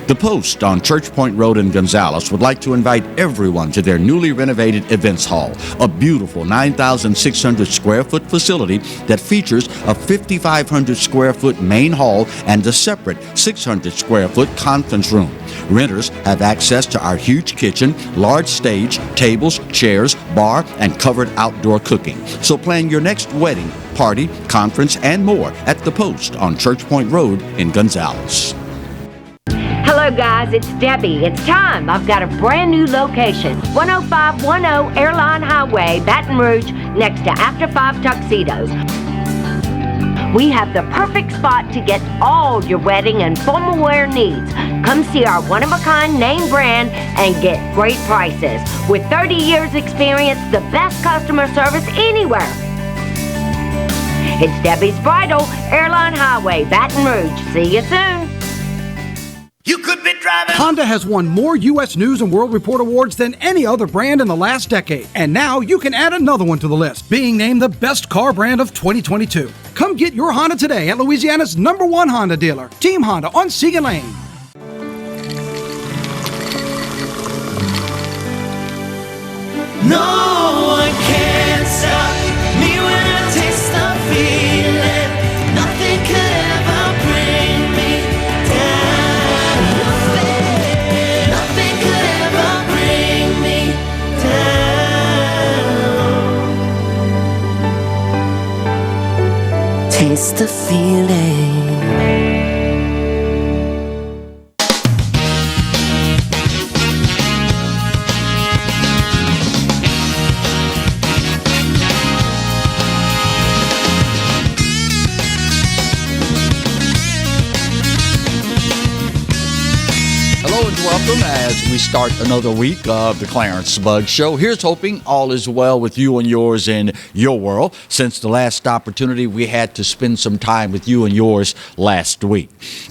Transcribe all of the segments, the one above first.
The Post on Church Point Road in Gonzales would like to invite everyone to their newly renovated events hall, a beautiful 9,600 square foot facility that features a 5,500 square foot main hall and a separate 600 square foot conference room. Renters have access to our huge kitchen, large stage, tables, chairs, bar, and covered outdoor cooking. So plan your next wedding, party, conference, and more at The Post on Church Point Road in Gonzales. Hello guys, it's Debbie. It's time. I've got a brand new location. 10510 Airline Highway, Baton Rouge, next to After 5 Tuxedos. We have the perfect spot to get all your wedding and formal wear needs. Come see our one-of-a-kind name brand and get great prices. With 30 years experience, the best customer service anywhere. It's Debbie's Bridal, Airline Highway, Baton Rouge. See you soon. You could be driving. Honda has won more U.S. News and World Report awards than any other brand in the last decade. And now you can add another one to the list, being named the best car brand of 2022. Come get your Honda today at Louisiana's #1 Honda dealer, Team Honda on Siegel Lane. No one can stop me when I taste the feeling. Nothing could ever bring me down. Nothing could ever bring me down. Taste the feeling. Welcome as we start another week of the Clarence Bug Show. Here's hoping all is well with you and yours in your world. Since the last opportunity, we had to spend some time with you and yours last week.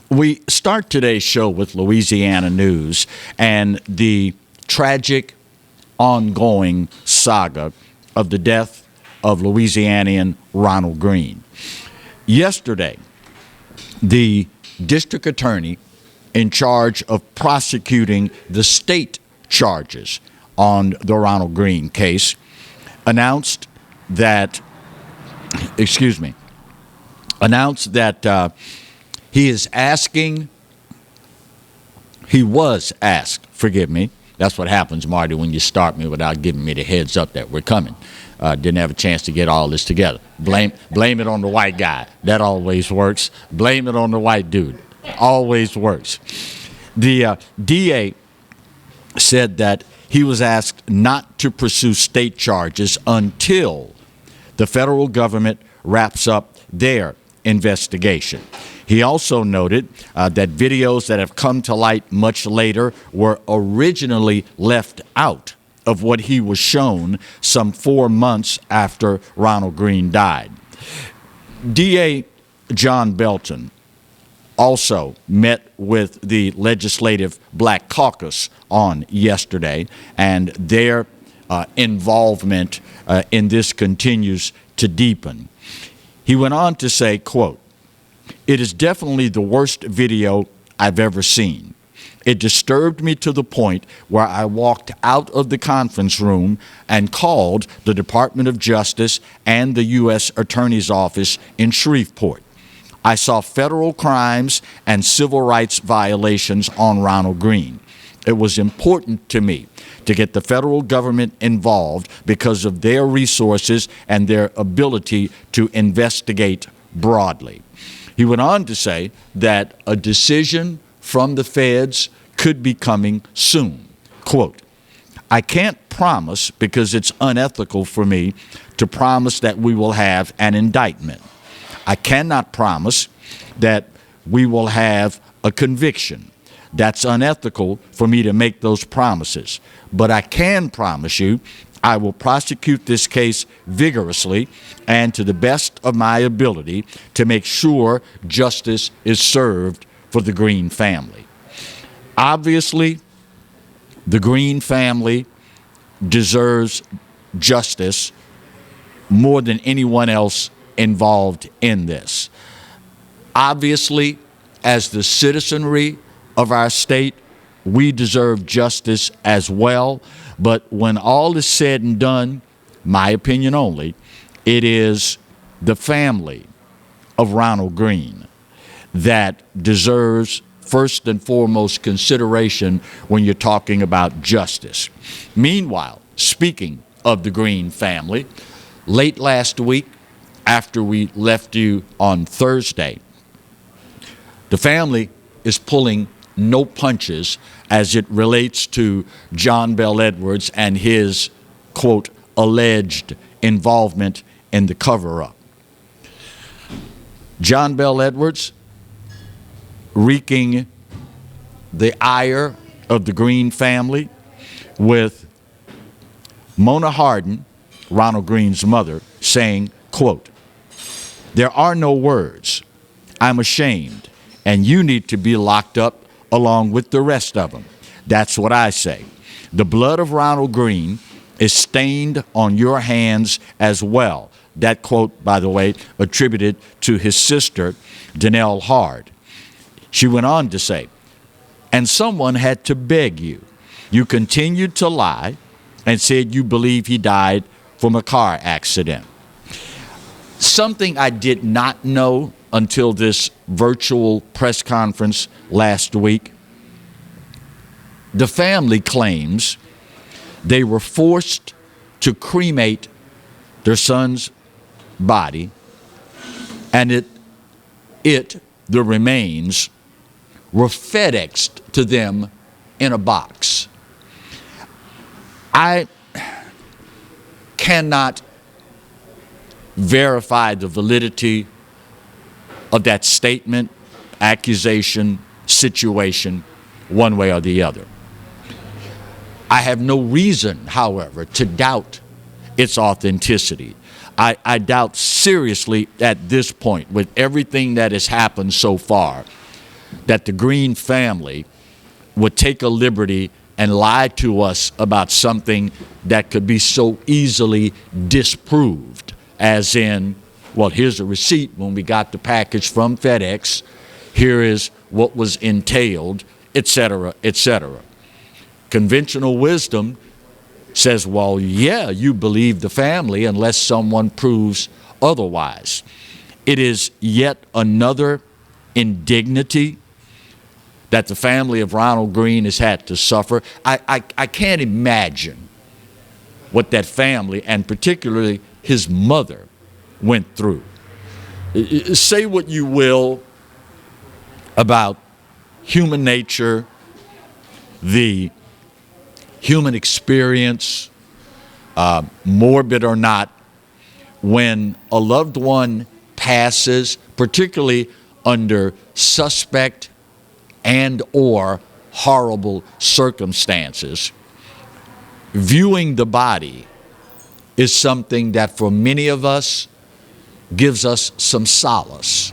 We start today's show with Louisiana news and the tragic ongoing saga of the death of Louisianian Ronald Green. Yesterday, the district attorney in charge of prosecuting the state charges on the Ronald Green case announced that he was asked, forgive me, that's what happens, Marty, when you start me without giving me the heads up that we're coming. Didn't have a chance to get all this together. Blame it on the white guy. That always works. Blame it on the white dude. Always works. The DA said that he was asked not to pursue state charges until the federal government wraps up their investigation. He also noted that videos that have come to light much later were originally left out of what he was shown some 4 months after Ronald Green died. DA John Belton also met with the Legislative Black Caucus on yesterday, and their involvement in this continues to deepen. He went on to say, quote, "It is definitely the worst video I've ever seen. It disturbed me to the point where I walked out of the conference room and called the Department of Justice and the U.S. Attorney's Office in Shreveport. I saw federal crimes and civil rights violations on Ronald Green. It was important to me to get the federal government involved because of their resources and their ability to investigate broadly." He went on to say that a decision from the feds could be coming soon. Quote, "I can't promise because it's unethical for me to promise that we will have an indictment. I cannot promise that we will have a conviction. That's unethical for me to make those promises. But I can promise you I will prosecute this case vigorously and to the best of my ability to make sure justice is served for the Green family." Obviously, the Green family deserves justice more than anyone else involved in this. Obviously, as the citizenry of our state, we deserve justice as well. But when all is said and done, my opinion only, it is the family of Ronald Greene that deserves first and foremost consideration when you're talking about justice. Meanwhile, speaking of the Greene family, late last week, after we left you on Thursday, the family is pulling no punches as it relates to John Bel Edwards and his, quote, alleged involvement in the cover-up. John Bel Edwards, wreaking the ire of the Greene family, with Mona Hardin, Ronald Greene's mother, saying, quote, "There are no words. I'm ashamed, and you need to be locked up along with the rest of them." That's what I say. The blood of Ronald Greene is stained on your hands as well. That quote, by the way, attributed to his sister, Danelle Hard. She went on to say, "And someone had to beg you. You continued to lie and said you believe he died from a car accident." Something I did not know until this virtual press conference last week. The family claims they were forced to cremate their son's body, and the remains were FedExed to them in a box. I cannot verify the validity of that statement, accusation, situation, one way or the other. I have no reason, however, to doubt its authenticity. I doubt seriously at this point, with everything that has happened so far, that the Greene family would take a liberty and lie to us about something that could be so easily disproved, as in, well, here's a receipt when we got the package from FedEx, here is what was entailed, etc., etc. Conventional wisdom says, well, yeah, you believe the family unless someone proves otherwise. It is yet another indignity that the family of Ronald Greene has had to suffer. I can't imagine what that family, and particularly his mother, went through. Say what you will about human nature, the human experience, morbid or not, when a loved one passes, particularly under suspect and or horrible circumstances, viewing the body is something that for many of us gives us some solace,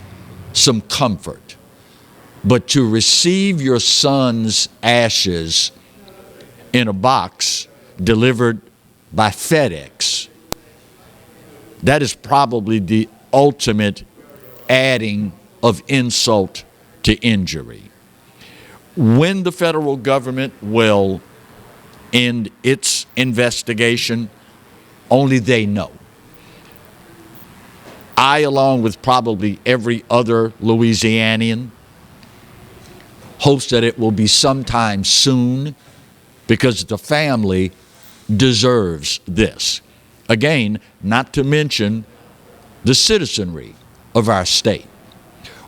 some comfort. But to receive your son's ashes in a box delivered by FedEx, that is probably the ultimate adding of insult to injury. When the federal government will end its investigation, only they know. I, along with probably every other Louisianian, hopes that it will be sometime soon, because the family deserves this. Again, not to mention the citizenry of our state.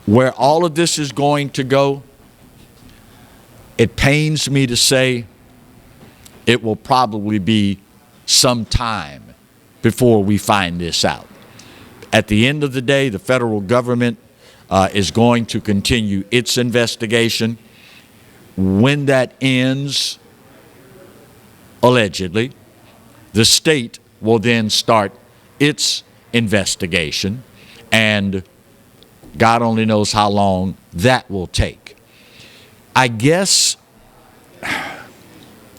Where all of this is going to go, it pains me to say it will probably be some time before we find this out. At the end of the day, the federal government is going to continue its investigation. When that ends, allegedly, the state will then start its investigation, and God only knows how long that will take. I guess,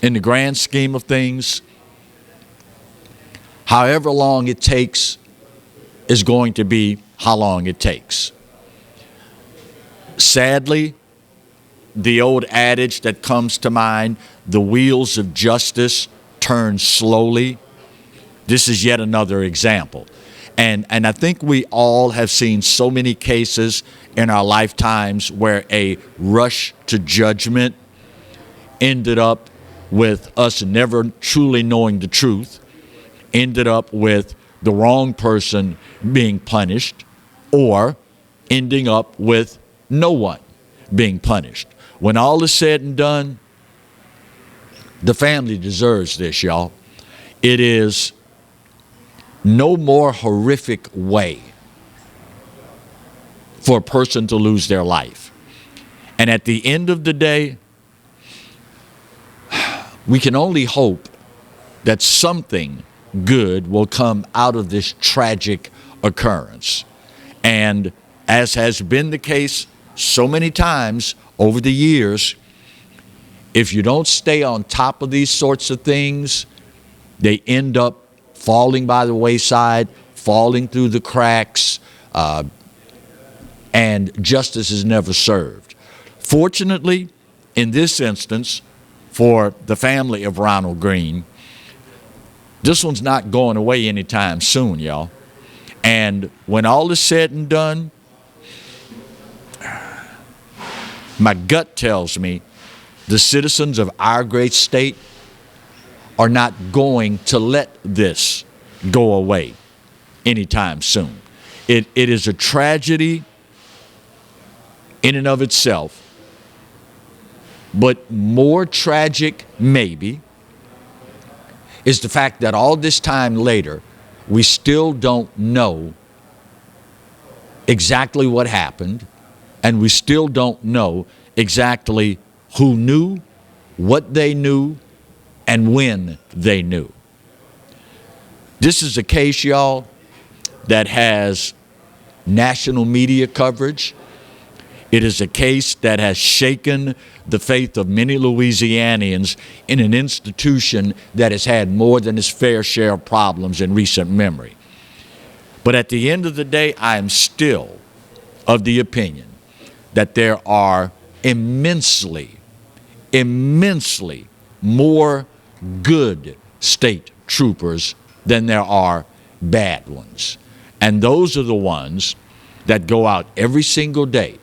in the grand scheme of things, however long it takes is going to be how long it takes. Sadly, the old adage that comes to mind, the wheels of justice turn slowly. This is yet another example. And I think we all have seen so many cases in our lifetimes where a rush to judgment ended up with us never truly knowing the truth, ended up with the wrong person being punished, or ending up with no one being punished. When all is said and done, the family deserves this, y'all. It is no more horrific way for a person to lose their life. And at the end of the day, we can only hope that something good will come out of this tragic occurrence. And as has been the case so many times over the years, if you don't stay on top of these sorts of things, they end up falling by the wayside, falling through the cracks, and justice is never served. Fortunately, in this instance, for the family of Ronald Green, this one's not going away anytime soon, y'all. And when all is said and done, my gut tells me the citizens of our great state are not going to let this go away anytime soon. It is a tragedy in and of itself, but more tragic, maybe, is the fact that all this time later, we still don't know exactly what happened, and we still don't know exactly who knew, what they knew, and when they knew. This is a case, y'all, that has national media coverage. It is a case that has shaken the faith of many Louisianians in an institution that has had more than its fair share of problems in recent memory. But at the end of the day, I am still of the opinion that there are immensely more good state troopers than there are bad ones. And those are the ones that go out every single day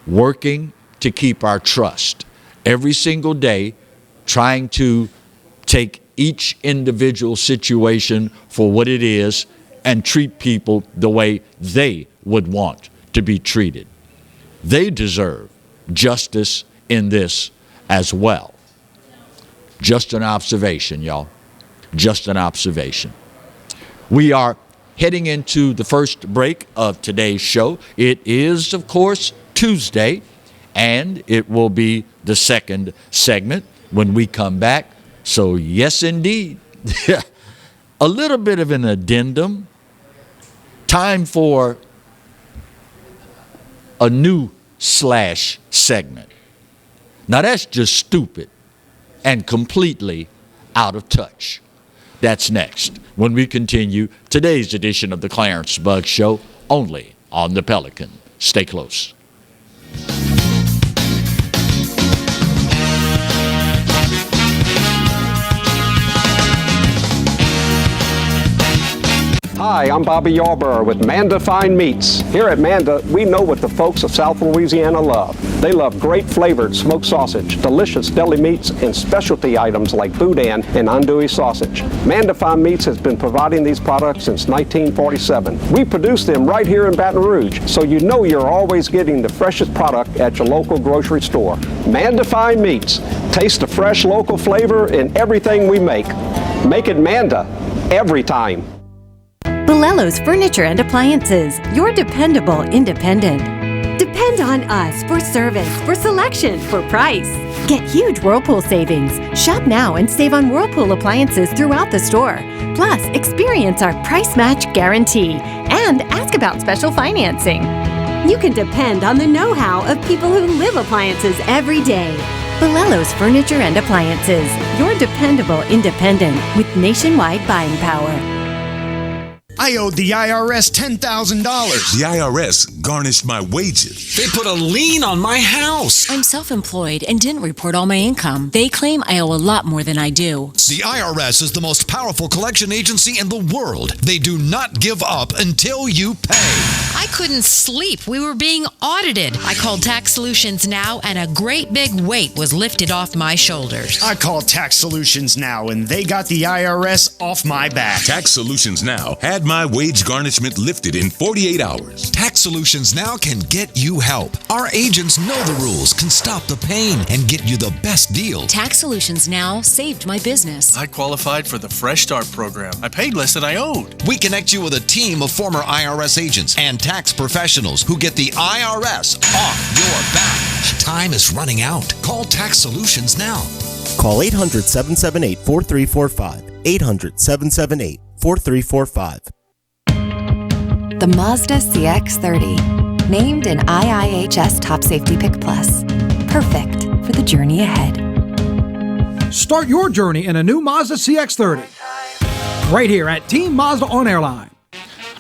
working to keep our trust, every single day trying to take each individual situation for what it is and treat people the way they would want to be treated. They deserve justice in this as well. Just an observation, y'all. Just an observation. We are heading into the first break of today's show. It is, of course, Tuesday, and it will be the second segment when we come back. So yes, indeed, a little bit of an addendum. Time for a new slash segment. Now that's just stupid and completely out of touch. That's next when we continue today's edition of the Clarence Bug Show, only on the Pelican. Stay close. Hi, I'm Bobby Yarborough with Manda Fine Meats. Here at Manda, we know what the folks of South Louisiana love. They love great flavored smoked sausage, delicious deli meats, and specialty items like boudin and andouille sausage. Manda Fine Meats has been providing these products since 1947. We produce them right here in Baton Rouge, so you know you're always getting the freshest product at your local grocery store. Manda Fine Meats. Taste the fresh local flavor in everything we make. Make it Manda every time. Bolello's Furniture and Appliances, your dependable independent. Depend on us for service, for selection, for price. Get huge Whirlpool savings. Shop now and save on Whirlpool appliances throughout the store. Plus, experience our price match guarantee and ask about special financing. You can depend on the know-how of people who live appliances every day. Bolello's Furniture and Appliances, your dependable independent with nationwide buying power. I owed the IRS $10,000. The IRS garnished my wages. They put a lien on my house. I'm self-employed and didn't report all my income. They claim I owe a lot more than I do. The IRS is the most powerful collection agency in the world. They do not give up until you pay. I couldn't sleep. We were being audited. I called Tax Solutions Now, and a great big weight was lifted off my shoulders. I called Tax Solutions Now, and they got the IRS off my back. Tax Solutions Now had my wage garnishment lifted in 48 hours. Tax Solutions Now can get you help. Our agents know the rules, can stop the pain, and get you the best deal. Tax Solutions Now saved my business. I qualified for the Fresh Start program. I paid less than I owed. We connect you with a team of former IRS agents and tax professionals who get the IRS off your back. Time is running out. Call Tax Solutions now. Call 800-778-4345. 800-778-4345. The Mazda CX-30, named an IIHS Top Safety Pick Plus. Perfect for the journey ahead. Start your journey in a new Mazda CX-30. Right here at Team Mazda on Airline.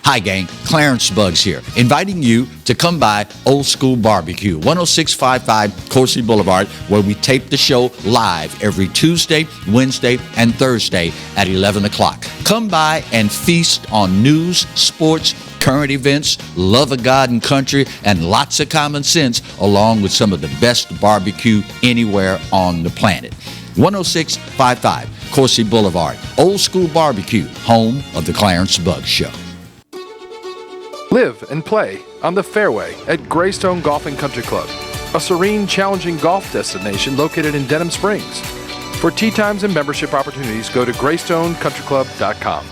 Hi, gang. Clarence Bugs here, inviting you to come by Old School Barbecue, 10655 Coursey Boulevard, where we tape the show live every Tuesday, Wednesday, and Thursday at 11 o'clock. Come by and feast on news, sports, current events, love of God and country, and lots of common sense, along with some of the best barbecue anywhere on the planet. 10655 Coursey Boulevard, Old School Barbecue, home of the Clarence Bugs Show. Live and play on the fairway at Greystone Golf and Country Club, a serene, challenging golf destination located in Denham Springs. For tee times and membership opportunities, go to GreystoneCountryClub.com.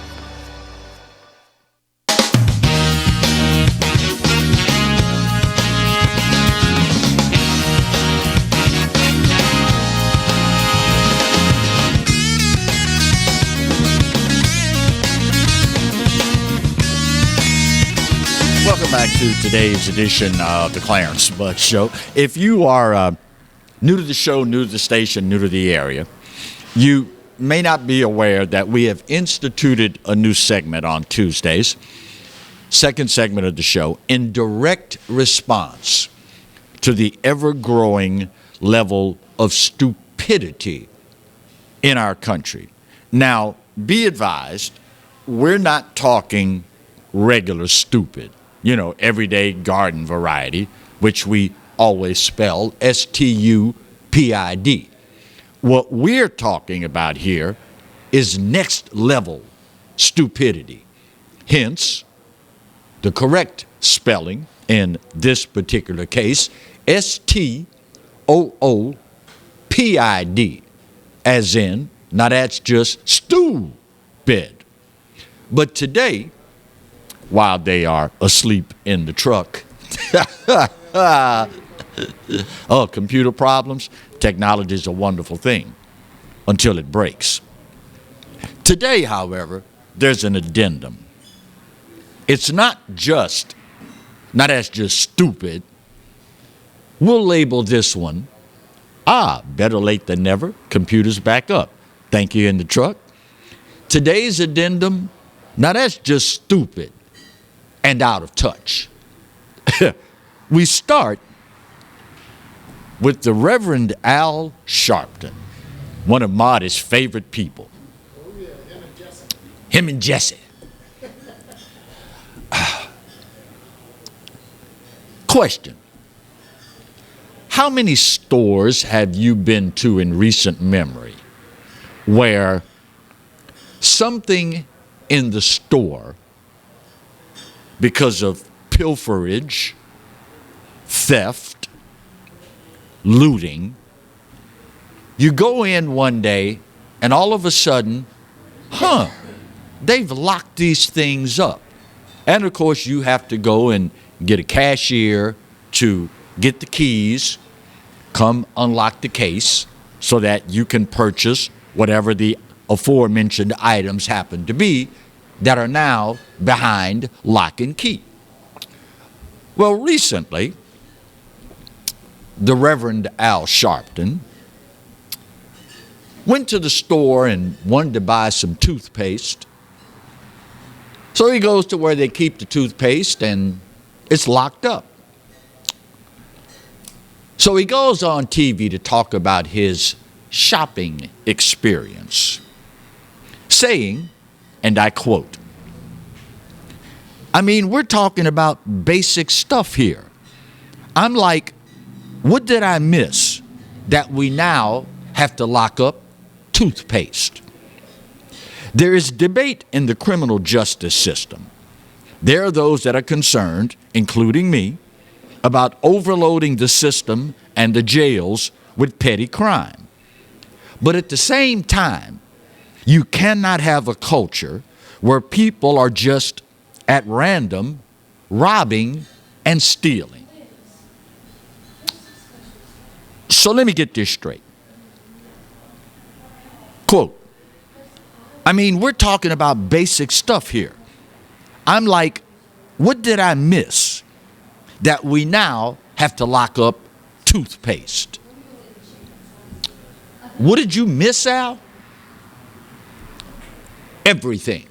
Welcome back to today's edition of the Clarence Bugs Show. If you are new to the show, new to the station, new to the area, you may not be aware that we have instituted a new segment on Tuesdays, second segment of the show, in direct response to the ever-growing level of stupidity in our country. Now, be advised, we're not talking regular stupid. You know, everyday garden variety, which we always spell S-T-U-P-I-D. What we're talking about here is next level stupidity. Hence, the correct spelling in this particular case, S-T-O-O-P-I-D, as in, now that's just stupid. But today, while they are asleep in the truck. Oh, computer problems? Technology is a wonderful thing until it breaks. Today, however, there's an addendum. It's not as just stupid. We'll label this one, better late than never, computers back up. Thank you in the truck. Today's addendum, now that's just stupid and out of touch. We start with the Reverend Al Sharpton, one of Marty's favorite people. Oh yeah, him and Jesse. Him and Jesse. Question. How many stores have you been to in recent memory where something in the store, because of pilferage, theft, looting, you go in one day and all of a sudden, they've locked these things up. And of course you have to go and get a cashier to get the keys, come unlock the case so that you can purchase whatever the aforementioned items happen to be that are now behind lock and key. Well, recently, the Reverend Al Sharpton went to the store and wanted to buy some toothpaste, So he goes to where they keep the toothpaste and it's locked up. So he goes on TV to talk about his shopping experience, saying, and I quote, I mean, we're talking about basic stuff here. I'm like, what did I miss that we now have to lock up toothpaste? There is debate in the criminal justice system. There are those that are concerned, including me, about overloading the system and the jails with petty crime. But at the same time, you cannot have a culture where people are just at random robbing and stealing. So let me get this straight. Quote, I mean, we're talking about basic stuff here. I'm like, what did I miss that we now have to lock up toothpaste? What did you miss, Al? Everything.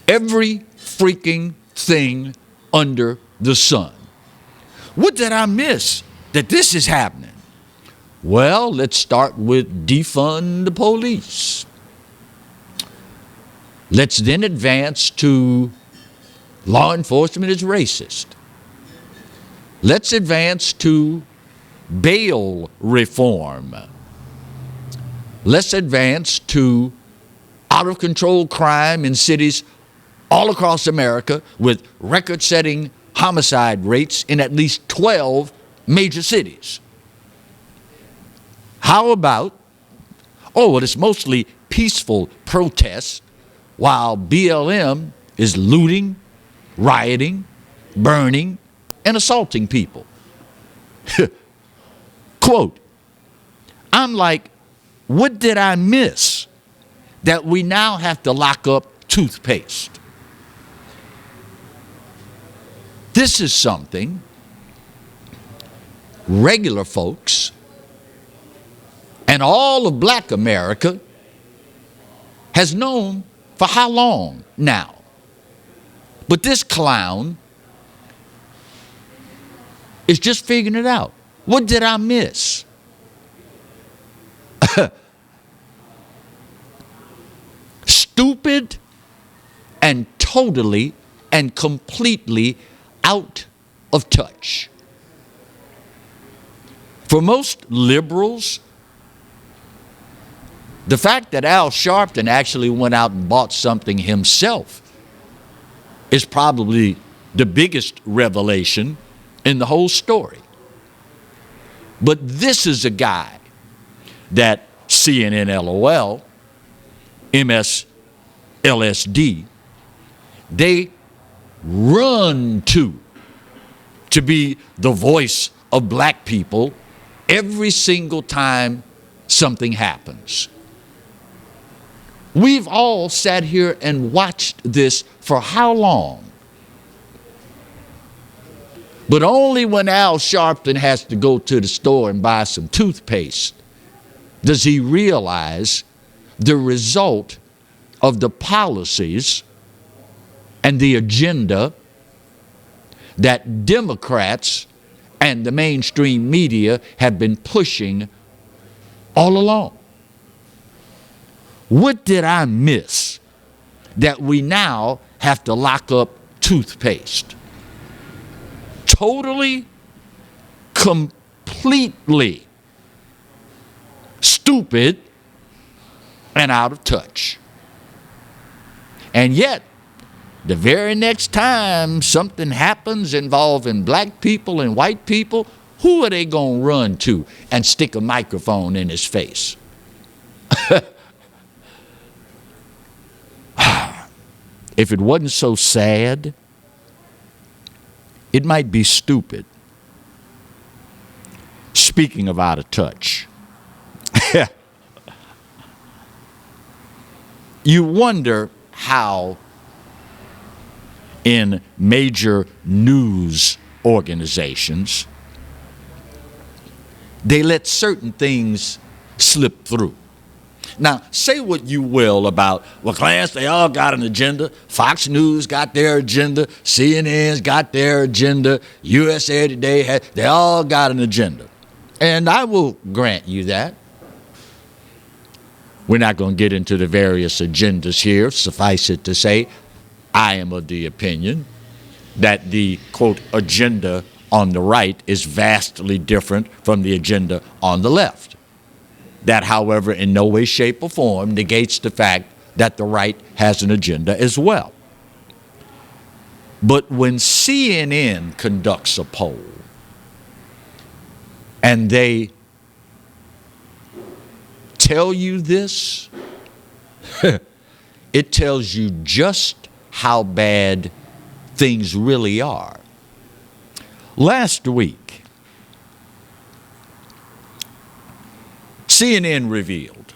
Every freaking thing under the sun. What did I miss that this is happening? Well, let's start with defund the police. Let's then advance to law enforcement is racist. Let's advance to bail reform. Let's advance to out-of-control crime in cities all across America with record-setting homicide rates in at least 12 major cities. How about, it's mostly peaceful protests while BLM is looting, rioting, burning, and assaulting people. Quote, I'm like, what did I miss that we now have to lock up toothpaste? This is something regular folks and all of black America has known for how long now? But this clown is just figuring it out. What did I miss? Stupid and totally and completely out of touch. For most liberals, the fact that Al Sharpton actually went out and bought something himself is probably the biggest revelation in the whole story. But this is a guy that CNN LOL, MS LSD, they run to be the voice of black people every single time something happens. We've all sat here and watched this for how long? But only when Al Sharpton has to go to the store and buy some toothpaste does he realize the result of the policies and the agenda that Democrats and the mainstream media have been pushing all along. What did I miss that we now have to lock up toothpaste? Totally, completely stupid and out of touch. And yet, the very next time something happens involving black people and white people, who are they going to run to and stick a microphone in his face? If it wasn't so sad, it might be stupid. Speaking of out of touch, you wonder how in major news organizations they let certain things slip through. Now, say what you will about, well, Clarence, they all got an agenda. Fox News got their agenda. CNN's got their agenda. USA Today, they all got an agenda. And I will grant you that. We're not going to get into the various agendas here. Suffice it to say, I am of the opinion that the, quote, agenda on the right is vastly different from the agenda on the left. That, however, in no way, shape, or form negates the fact that the right has an agenda as well. But when CNN conducts a poll and they tell you this, it tells you just how bad things really are. Last week, CNN revealed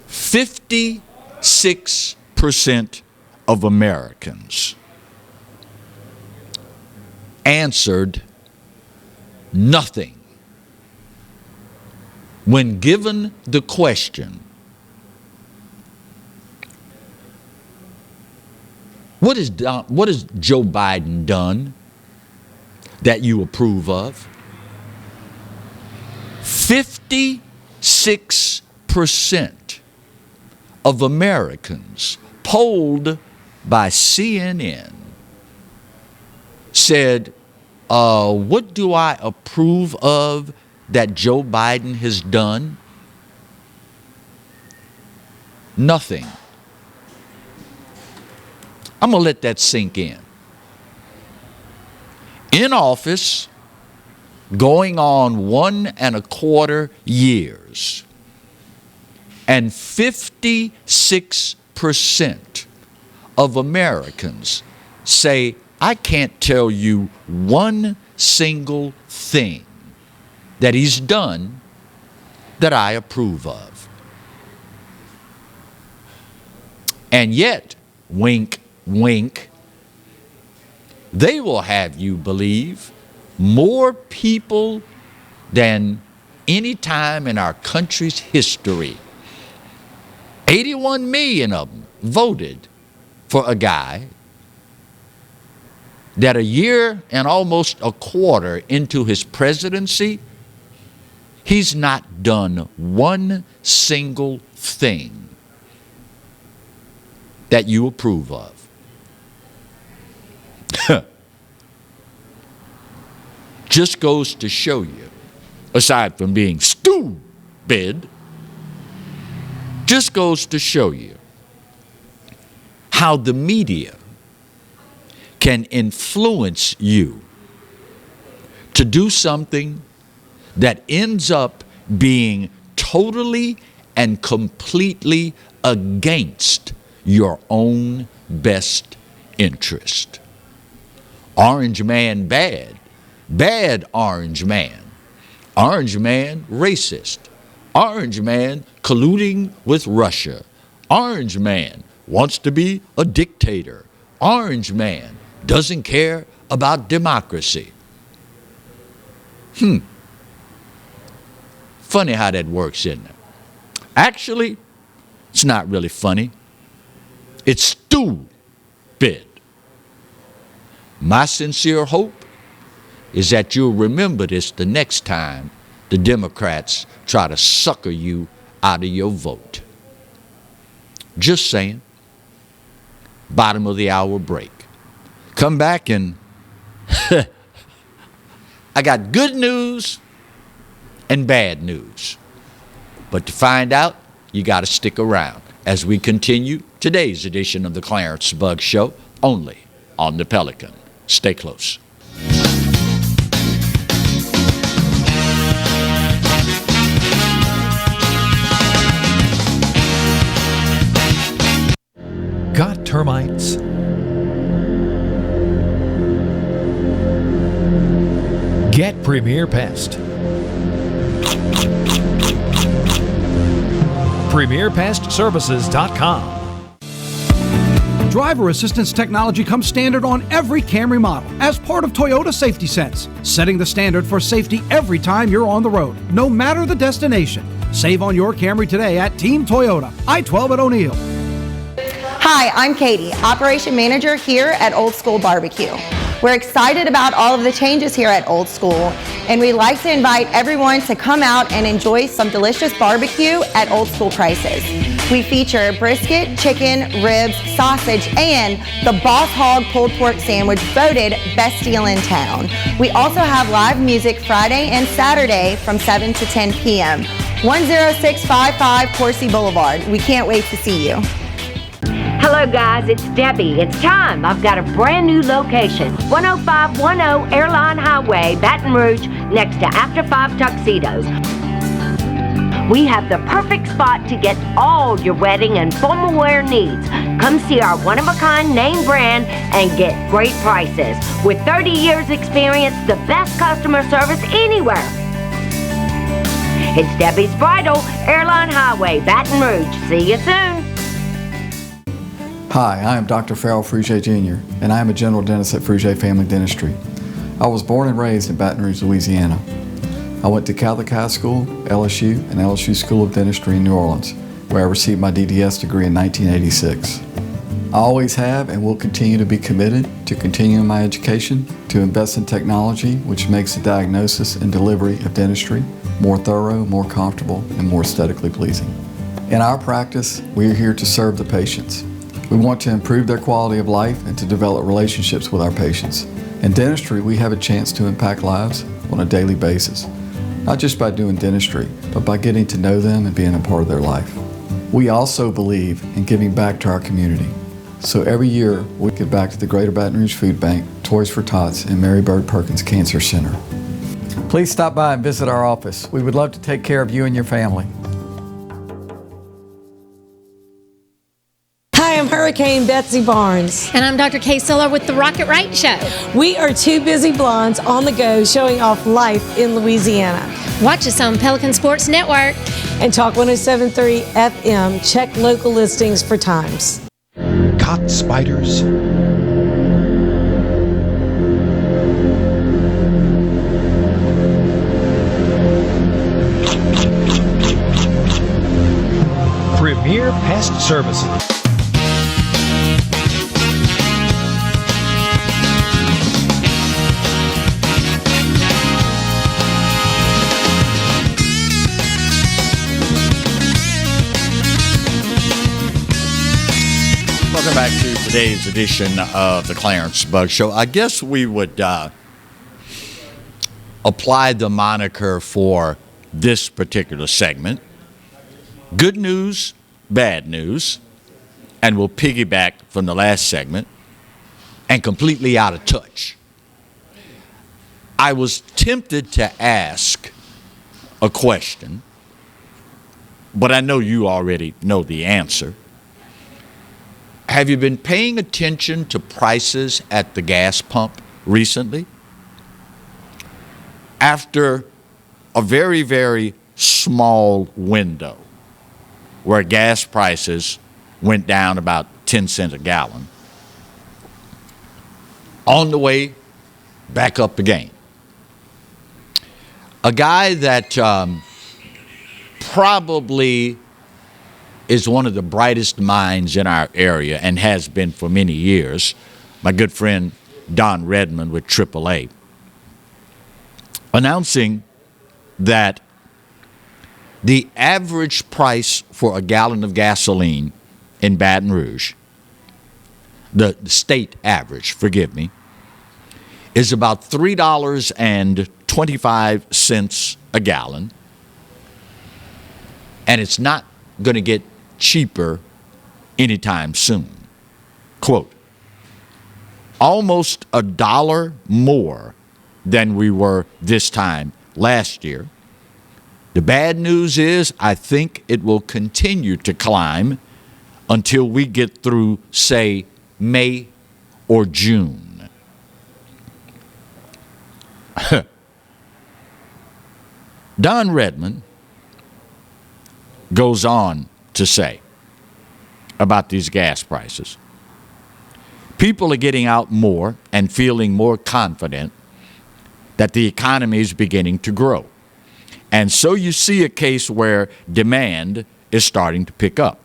56% of Americans answered nothing when given the question, what has Joe Biden done that you approve of? 56% of Americans polled by CNN said, what do I approve of that Joe Biden has done? Nothing. I'm going to let that sink in. In office, going on 1.25 years, and 56% of Americans say, I can't tell you one single thing that he's done that I approve of. And yet, wink, wink, they will have you believe more people than any time in our country's history, 81 million of them voted for a guy that a year and almost a quarter into his presidency, he's not done one single thing that you approve of. Just goes to show you, aside from being stupid, just goes to show you how the media can influence you to do something that ends up being totally and completely against your own best interest. Orange man bad. Bad orange man. Orange man racist. Orange man colluding with Russia. Orange man wants to be a dictator. Orange man doesn't care about democracy. Funny how that works, isn't it? Actually, it's not really funny. It's stupid. My sincere hope is that you'll remember this the next time the Democrats try to sucker you out of your vote. Just saying. Bottom of the hour break. Come back and I got good news and bad news. But to find out, you got to stick around as we continue today's edition of the Clarence Bug Show, only on the Pelican. Stay close. Got termites? Get Premier Pest. PremierPestServices.com. Driver assistance technology comes standard on every Camry model as part of Toyota Safety Sense, setting the standard for safety every time you're on the road, no matter the destination. Save on your Camry today at Team Toyota, I-12 at O'Neill. Hi, I'm Katie, Operation Manager here at Old School Barbecue. We're excited about all of the changes here at Old School, and we'd like to invite everyone to come out and enjoy some delicious barbecue at Old School prices. We feature brisket, chicken, ribs, sausage, and the Boss Hog pulled pork sandwich voted best deal in town. We also have live music Friday and Saturday from 7 to 10 p.m. 10655 Coursey Boulevard. We can't wait to see you. Hello guys, it's Debbie. It's time. I've got a brand new location. 10510 Airline Highway, Baton Rouge, next to After 5 Tuxedos. We have the perfect spot to get all your wedding and formal wear needs. Come see our one-of-a-kind name brand and get great prices. With 30 years experience, the best customer service anywhere. It's Debbie's Bridal, Airline Highway, Baton Rouge. See you soon. Hi, I am Dr. Farrell Frugier Jr., and I am a general dentist at Frugier Family Dentistry. I was born and raised in Baton Rouge, Louisiana. I went to Catholic High School, LSU, and LSU School of Dentistry in New Orleans, where I received my DDS degree in 1986. I always have and will continue to be committed to continuing my education, to invest in technology which makes the diagnosis and delivery of dentistry more thorough, more comfortable, and more aesthetically pleasing. In our practice, we are here to serve the patients. We want to improve their quality of life and to develop relationships with our patients. In dentistry, we have a chance to impact lives on a daily basis, not just by doing dentistry, but by getting to know them and being a part of their life. We also believe in giving back to our community. So every year, we give back to the Greater Baton Rouge Food Bank, Toys for Tots, and Mary Bird Perkins Cancer Center. Please stop by and visit our office. We would love to take care of you and your family. Hi, I'm Hurricane Betsy Barnes. And I'm Dr. Kay Siller with the Rocket Right Show. We are two busy blondes on the go showing off life in Louisiana. Watch us on Pelican Sports Network. And Talk 107.3 FM. Check local listings for times. Caught spiders. Premier Pest Services. Welcome back to today's edition of the Clarence Bug Show. I guess we would apply the moniker for this particular segment. Good news, bad news, and we'll piggyback from the last segment, and completely out of touch. I was tempted to ask a question, but I know you already know the answer. Have you been paying attention to prices at the gas pump recently? After a very, very small window where gas prices went down about 10 cents a gallon, on the way back up again. A guy that probably is one of the brightest minds in our area and has been for many years, my good friend Don Redmond with AAA, announcing that the average price for a gallon of gasoline in Baton Rouge, the state average, forgive me, is about $3.25 a gallon, and it's not going to get cheaper anytime soon. Quote, almost $1 more than we were this time last year. The bad news is I think it will continue to climb until we get through, say, May or June. Don Redmond goes on to say about these gas prices. People are getting out more and feeling more confident that the economy is beginning to grow. And so you see a case where demand is starting to pick up.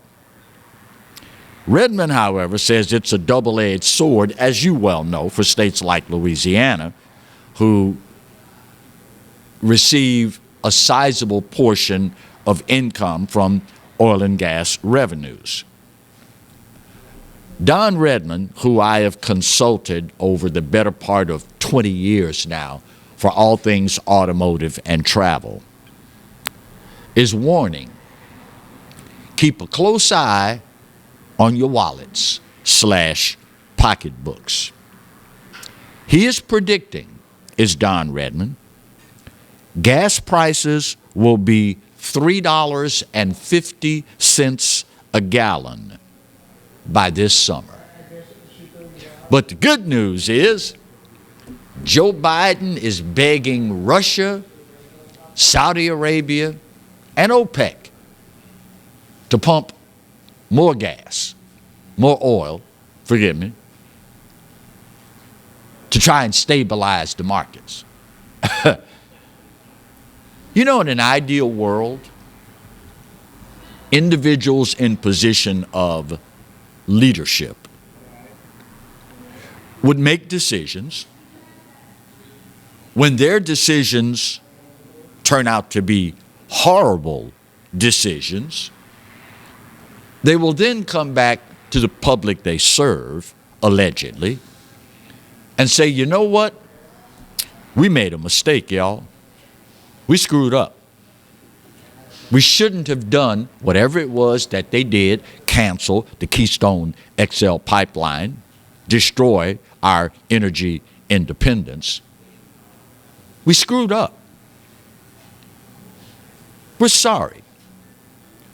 Redmond, however, says it's a double-edged sword, as you well know, for states like Louisiana, who receive a sizable portion of income from oil and gas revenues. Don Redmond, who I have consulted over the better part of 20 years now for all things automotive and travel, is warning, keep a close eye on your wallets / pocketbooks. He is predicting, is Don Redmond, gas prices will be $3.50 a gallon by this summer. But the good news is Joe Biden is begging Russia, Saudi Arabia, and OPEC to pump more gas, more oil, forgive me, to try and stabilize the markets. You know, in an ideal world, individuals in position of leadership would make decisions. When their decisions turn out to be horrible decisions, they will then come back to the public they serve, allegedly, and say, you know what? We made a mistake, y'all. We screwed up. We shouldn't have done whatever it was that they did, cancel the Keystone XL pipeline, destroy our energy independence. We screwed up. We're sorry.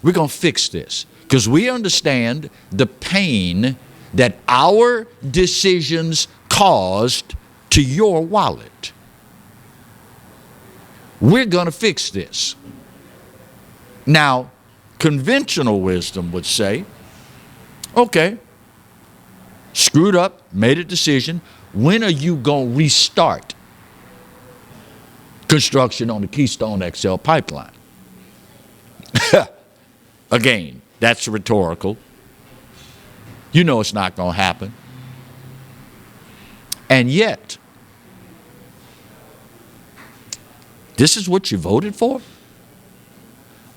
We're going to fix this because we understand the pain that our decisions caused to your wallet. We're going to fix this. Now, conventional wisdom would say, okay, screwed up, made a decision. When are you going to restart construction on the Keystone XL pipeline? Again, that's rhetorical. You know it's not going to happen. And yet, this is what you voted for?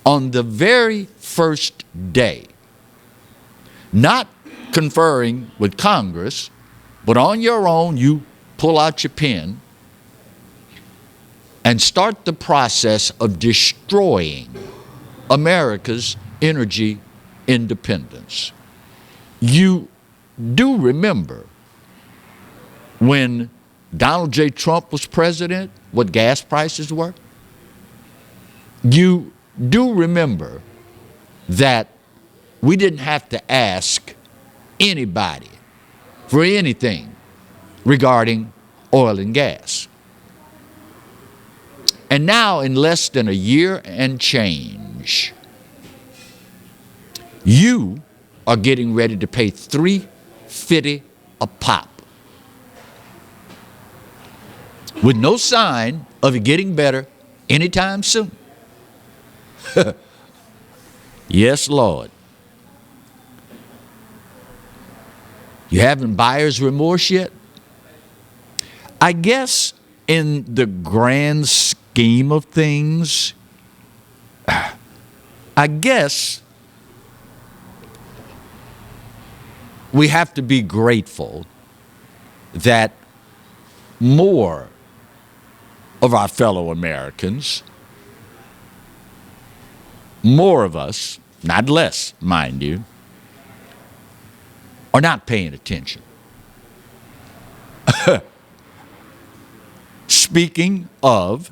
On the very first day, not conferring with Congress, but on your own, you pull out your pen and start the process of destroying America's energy independence. You do remember when Donald J. Trump was president, what gas prices were? You do remember that we didn't have to ask anybody for anything regarding oil and gas. And now, in less than a year and change, you are getting ready to pay $3.50 a pop, with no sign of it getting better anytime soon. Yes, Lord. You having buyer's remorse yet? I guess in the grand scheme of things, I guess we have to be grateful that more of our fellow Americans, more of us, not less, mind you, are not paying attention. Speaking of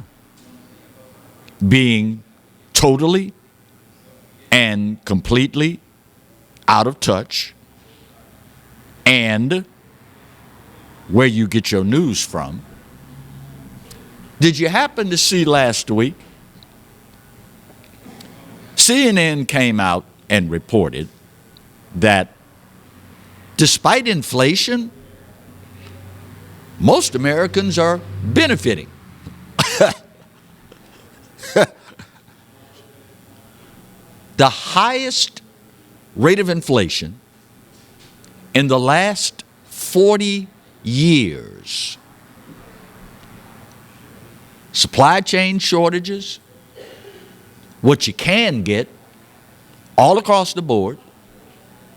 being totally and completely out of touch and where you get your news from, did you happen to see last week CNN came out and reported that despite inflation, most Americans are benefiting. the highest rate of inflation in the last 40 years. Supply chain shortages, what you can get all across the board,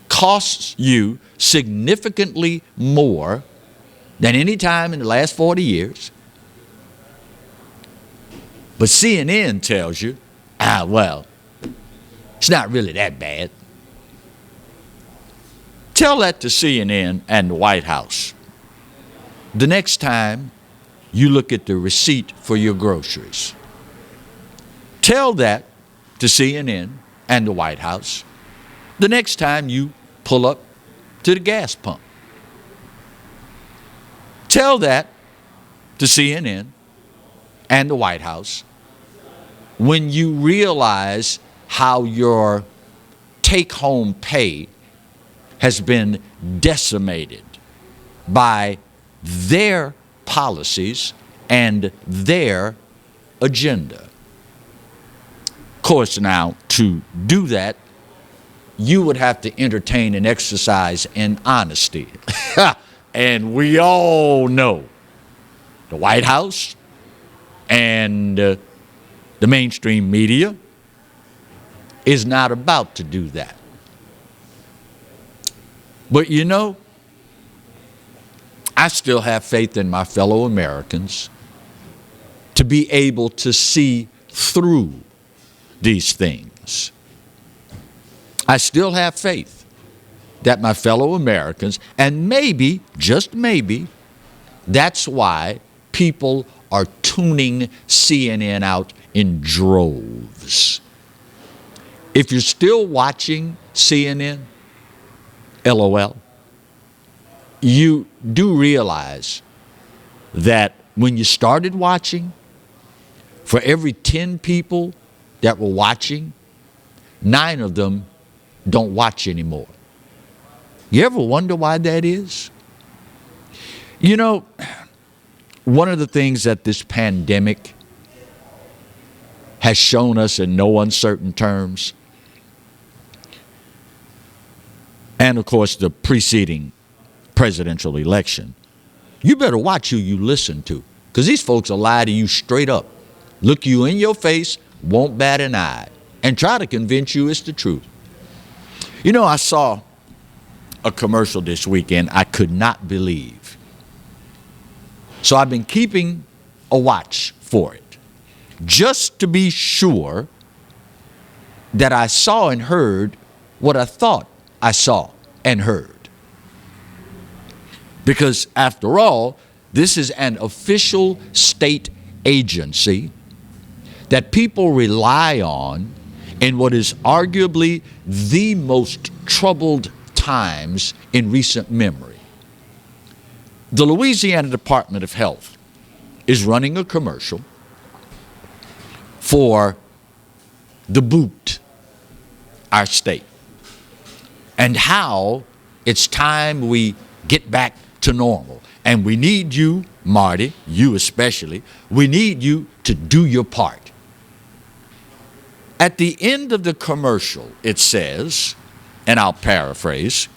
costs you significantly more than any time in the last 40 years. But CNN tells you, well, it's not really that bad. Tell that to CNN and the White House the next time you look at the receipt for your groceries. Tell that to CNN and the White House the next time you pull up to the gas pump. Tell that to CNN and the White House when you realize how your take-home pay has been decimated by their policies and their agenda. Of course, now, to do that, you would have to entertain an exercise in honesty. And we all know the White House and the mainstream media is not about to do that. But you know, I still have faith in my fellow Americans to be able to see through these things. I still have faith that my fellow Americans, and maybe, just maybe, that's why people are tuning CNN out in droves. If you're still watching CNN, LOL, you do realize that when you started watching, for every 10 people that were watching, 9 of them don't watch anymore. You ever wonder why that is? You know, one of the things that this pandemic has shown us in no uncertain terms, and of course the preceding presidential election, you better watch who you listen to, because these folks will lie to you straight up, look you in your face, won't bat an eye, and try to convince you it's the truth. You know, I saw a commercial this weekend I could not believe. So I've been keeping a watch for it, just to be sure that I saw and heard what I thought I saw and heard. Because after all, this is an official state agency that people rely on in what is arguably the most troubled times in recent memory. The Louisiana Department of Health is running a commercial for the boot, our state, and how it's time we get back to normal. And we need you, Marty, you especially, we need you to do your part. At the end of the commercial, it says, and I'll paraphrase,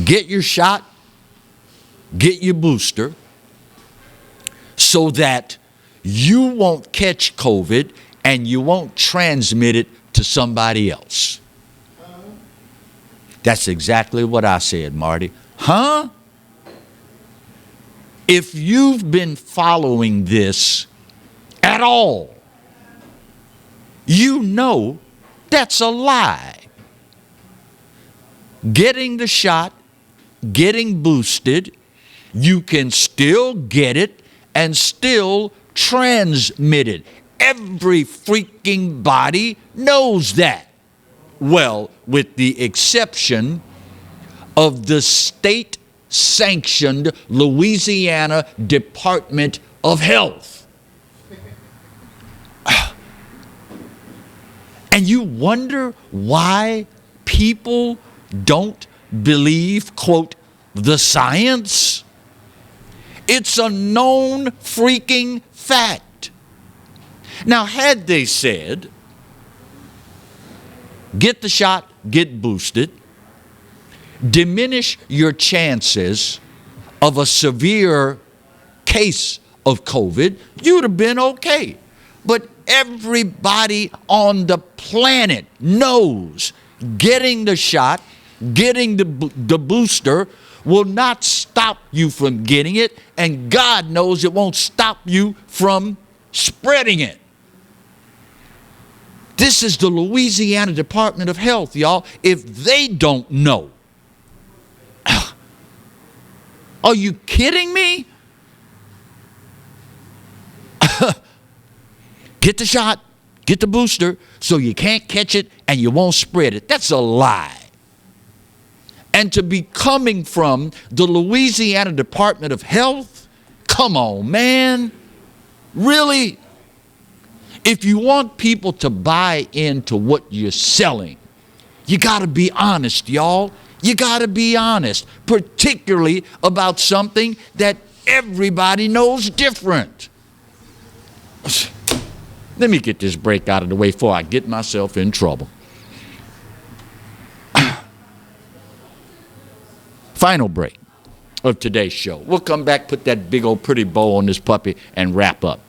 get your shot, get your booster, so that you won't catch COVID and you won't transmit it to somebody else. That's exactly what I said, Marty. Huh? If you've been following this at all, you know that's a lie. Getting the shot, getting boosted, you can still get it and still transmit it. Every freaking body knows that. Well, with the exception of the state-sanctioned Louisiana Department of Health. And you wonder why people don't believe, quote, the science? It's a known freaking fact. Now, had they said Get the shot, get boosted. Diminish your chances of a severe case of COVID. You'd have been okay. But everybody on the planet knows getting the shot, getting the booster will not stop you from getting it, and God knows it won't stop you from spreading it. This is the Louisiana Department of Health, y'all. If they don't know, are you kidding me? Get the shot, get the booster, so you can't catch it and you won't spread it. That's a lie. And to be coming from the Louisiana Department of Health? Come on, man. Really? If you want people to buy into what you're selling, you got to be honest, y'all. You got to be honest, particularly about something that everybody knows different. Let me get this break out of the way before I get myself in trouble. Final break of today's show. We'll come back, put that big old pretty bow on this puppy, and wrap up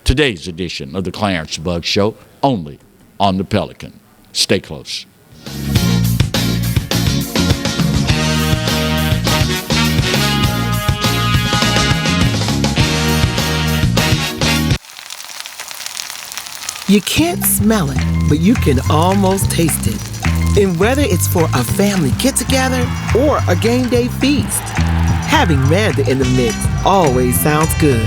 today's edition of the Clarence Bug Show, only on the Pelican. Stay close. You can't smell it, but you can almost taste it. And whether it's for a family get-together or a game day feast, having Manda in the mix always sounds good.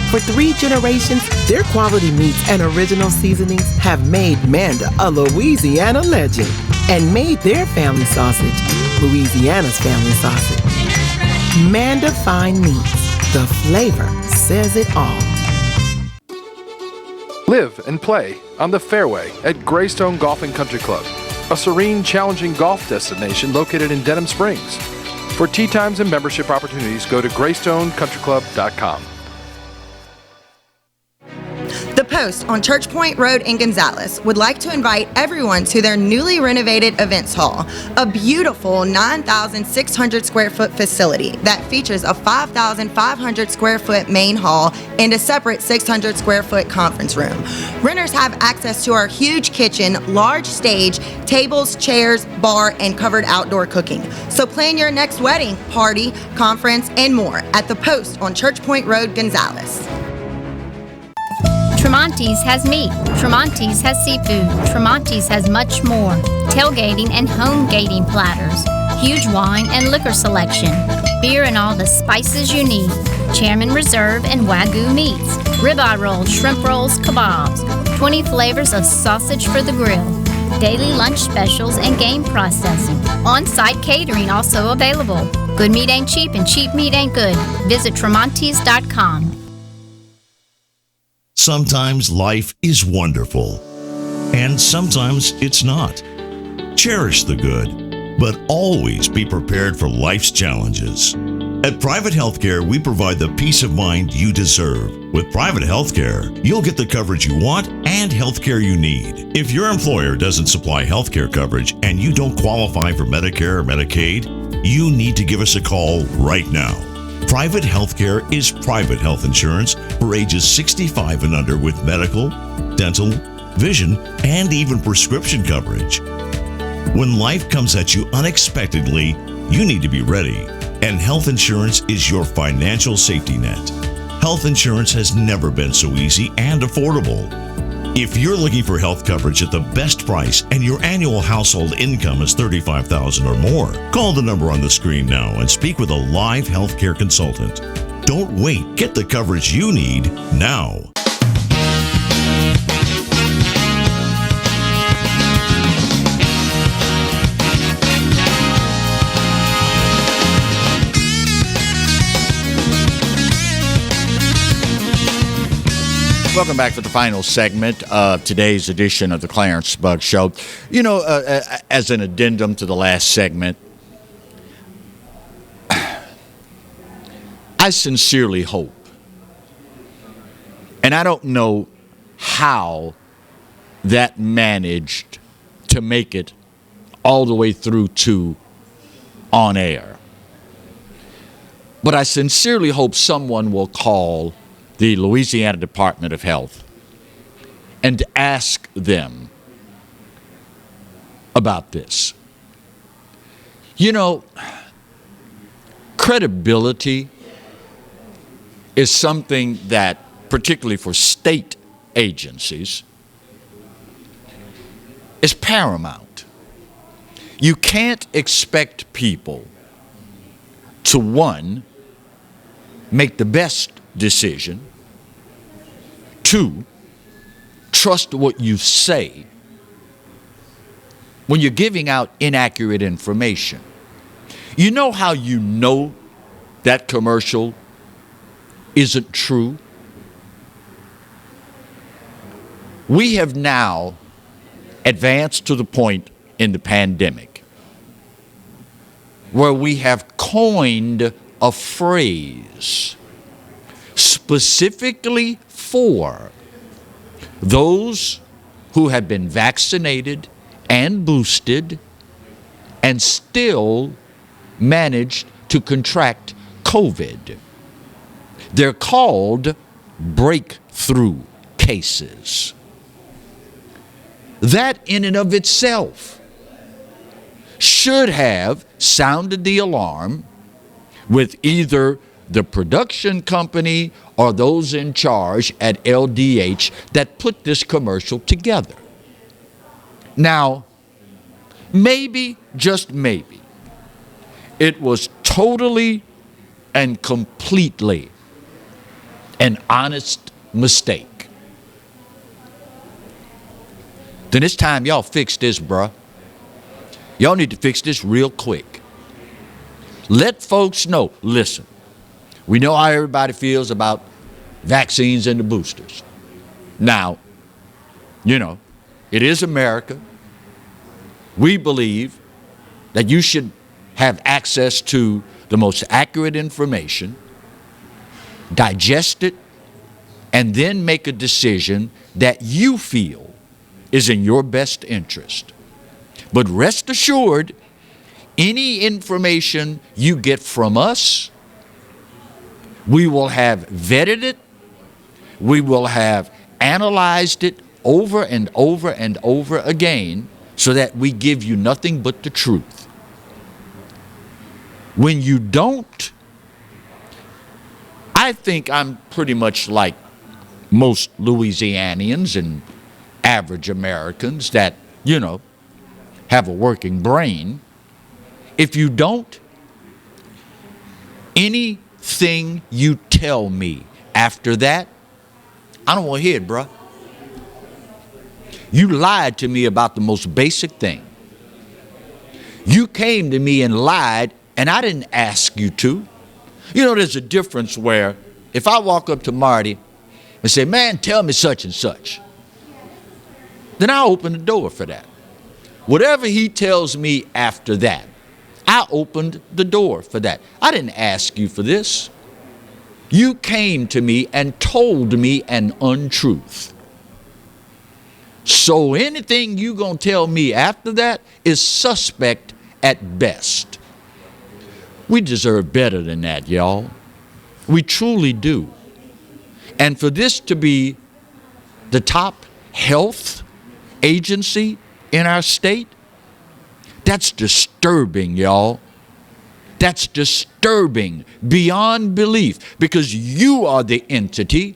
For 3 generations, their quality meats and original seasonings have made Manda a Louisiana legend and made their family sausage Louisiana's family sausage. Manda Fine Meats. The flavor says it all. Live and play on the fairway at Greystone Golf and Country Club, a serene, challenging golf destination located in Denham Springs. For tee times and membership opportunities, go to GreystonecountryClub.com. The Post on Church Point Road in Gonzales would like to invite everyone to their newly renovated events hall, a beautiful 9,600 square foot facility that features a 5,500 square foot main hall and a separate 600 square foot conference room. Renters have access to our huge kitchen, large stage, tables, chairs, bar, and covered outdoor cooking. So plan your next wedding, party, conference, and more at The Post on Church Point Road, Gonzales. Tremonti's has meat, Tremonti's has seafood, Tremonti's has much more. Tailgating and home gating platters, huge wine and liquor selection, beer and all the spices you need, Chairman Reserve and Wagyu meats, ribeye rolls, shrimp rolls, kebabs, 20 flavors of sausage for the grill, daily lunch specials and game processing. On-site catering also available. Good meat ain't cheap and cheap meat ain't good. Visit Tremonti's.com. Sometimes life is wonderful, and sometimes it's not. Cherish the good, but always be prepared for life's challenges. At Private Healthcare, we provide the peace of mind you deserve. With Private Healthcare, you'll get the coverage you want and healthcare you need. If your employer doesn't supply healthcare coverage and you don't qualify for Medicare or Medicaid, you need to give us a call right now. Private Healthcare is private health insurance for ages 65 and under with medical, dental, vision, and even prescription coverage. When life comes at you unexpectedly, you need to be ready, and health insurance is your financial safety net. Health insurance has never been so easy and affordable. If you're looking for health coverage at the best price and your annual household income is $35,000 or more, call the number on the screen now and speak with a live healthcare consultant. Don't wait. Get the coverage you need now. Welcome back to the final segment of today's edition of the Clarence Bug Show. You know, as an addendum to the last segment, I sincerely hope, and I don't know how that managed to make it all the way through to on air. But I sincerely hope someone will call the Louisiana Department of Health and ask them about this. You know, credibility is something that, particularly for state agencies, is paramount. You can't expect people to, one, make the best decision, two, trust what you say when you're giving out inaccurate information. You know how you know that commercial isn't true? We have now advanced to the point in the pandemic where we have coined a phrase specifically for those who have been vaccinated and boosted and still managed to contract COVID. They're called breakthrough cases. That in and of itself should have sounded the alarm with either the production company or those in charge at LDH that put this commercial together. Now, maybe, just maybe, it was totally and completely an honest mistake. Then it's time y'all fix this, bruh. Y'all need to fix this real quick. Let folks know, listen, we know how everybody feels about vaccines and the boosters. Now, you know, it is America. We believe that you should have access to the most accurate information, digest it, and then make a decision that you feel is in your best interest. But rest assured, any information you get from us, we will have vetted it, we will have analyzed it over and over and over again so that we give you nothing but the truth. When you don't, I think I'm pretty much like most Louisianians and average Americans that, you know, have a working brain. If you don't, anything you tell me after that, I don't want to hear it, bruh. You lied to me about the most basic thing. You came to me and lied, and I didn't ask you to. You know, there's a difference where if I walk up to Marty and say, man, tell me such and such, then I'll open the door for that. Whatever he tells me after that, I opened the door for that. I didn't ask you for this. You came to me and told me an untruth. So anything you gonna tell me after that is suspect at best. We deserve better than that, y'all. We truly do. And for this to be the top health agency in our state, that's disturbing, y'all. That's disturbing beyond belief, because you are the entity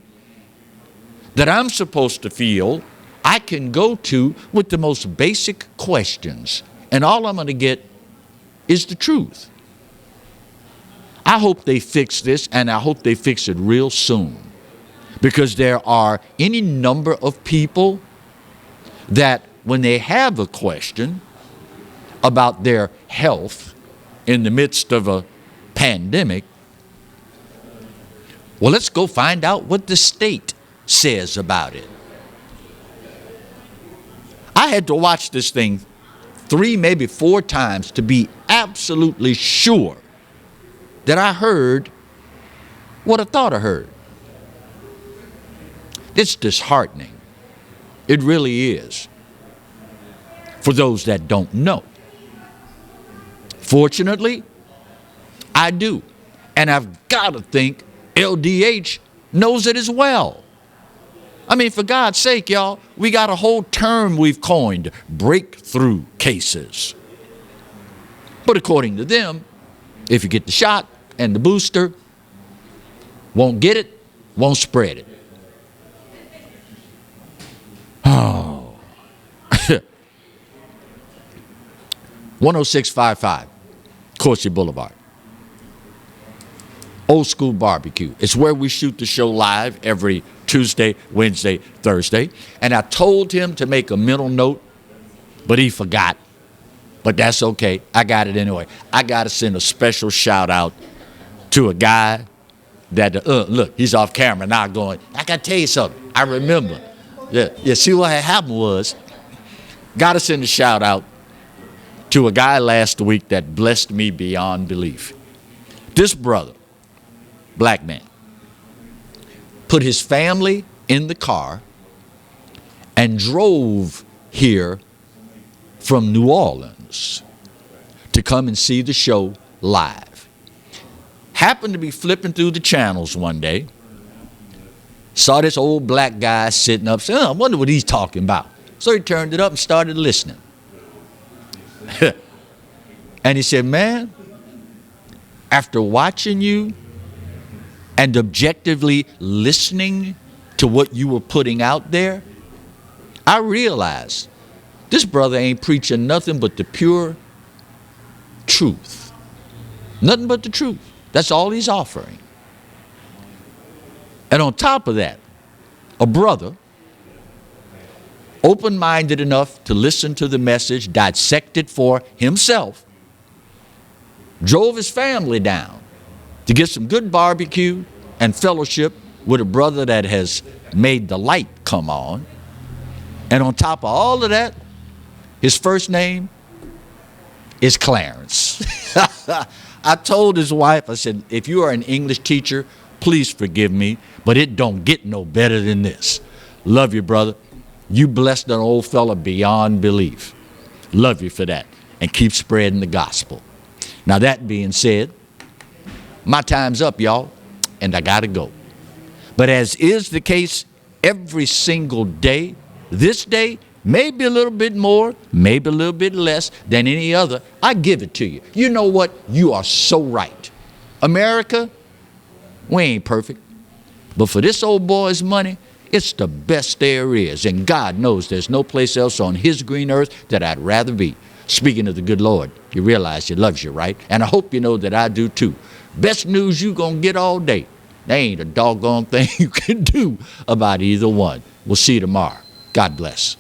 that I'm supposed to feel I can go to with the most basic questions, and all I'm going to get is the truth. I hope they fix this, and I hope they fix it real soon, because there are any number of people that when they have a question about their health in the midst of a pandemic, well, let's go find out what the state says about it. I had to watch this thing 3, maybe 4 times to be absolutely sure that I heard what I thought I heard. It's disheartening. It really is. for those that don't know. Fortunately, I do. And I've got to think LDH knows it as well. I mean, for God's sake, y'all, we got a whole term we've coined, breakthrough cases. But according to them, if you get the shot and the booster, won't get it, won't spread it. Oh. 10655, Coursey Boulevard. Old School Barbecue. It's where we shoot the show live every Tuesday, Wednesday, Thursday. And I told him to make a mental note, but he forgot. But that's okay. I got it anyway. I got to send a special shout out to a guy that, look, he's off camera now going, I got to tell you something. I remember. Yeah, see what had happened was, got to send a shout out to a guy last week that blessed me beyond belief. This brother, black man, put his family in the car and drove here from New Orleans to come and see the show live. Happened to be flipping through the channels one day, saw this old black guy sitting up, said, I wonder what he's talking about. So he turned it up and started listening. And he said, man, after watching you and objectively listening to what you were putting out there, I realized this brother ain't preaching nothing but the pure truth. Nothing but the truth. That's all he's offering. And on top of that, a brother open-minded enough to listen to the message, dissect it for himself, drove his family down to get some good barbecue and fellowship with a brother that has made the light come on. And on top of all of that, his first name is Clarence. I told his wife, I said, if you are an English teacher, please forgive me, but it don't get no better than this. Love you, brother. You blessed an old fella beyond belief. Love you for that. And keep spreading the gospel. Now, that being said, my time's up, y'all, and I got to go. But as is the case every single day, this day, maybe a little bit more, maybe a little bit less than any other, I give it to you. You know what? You are so right. America, we ain't perfect. But for this old boy's money, it's the best there is. And God knows there's no place else on his green earth that I'd rather be. Speaking of the good Lord, you realize he loves you, right? And I hope you know that I do too. Best news you gonna get all day. There ain't a doggone thing you can do about either one. We'll see you tomorrow. God bless.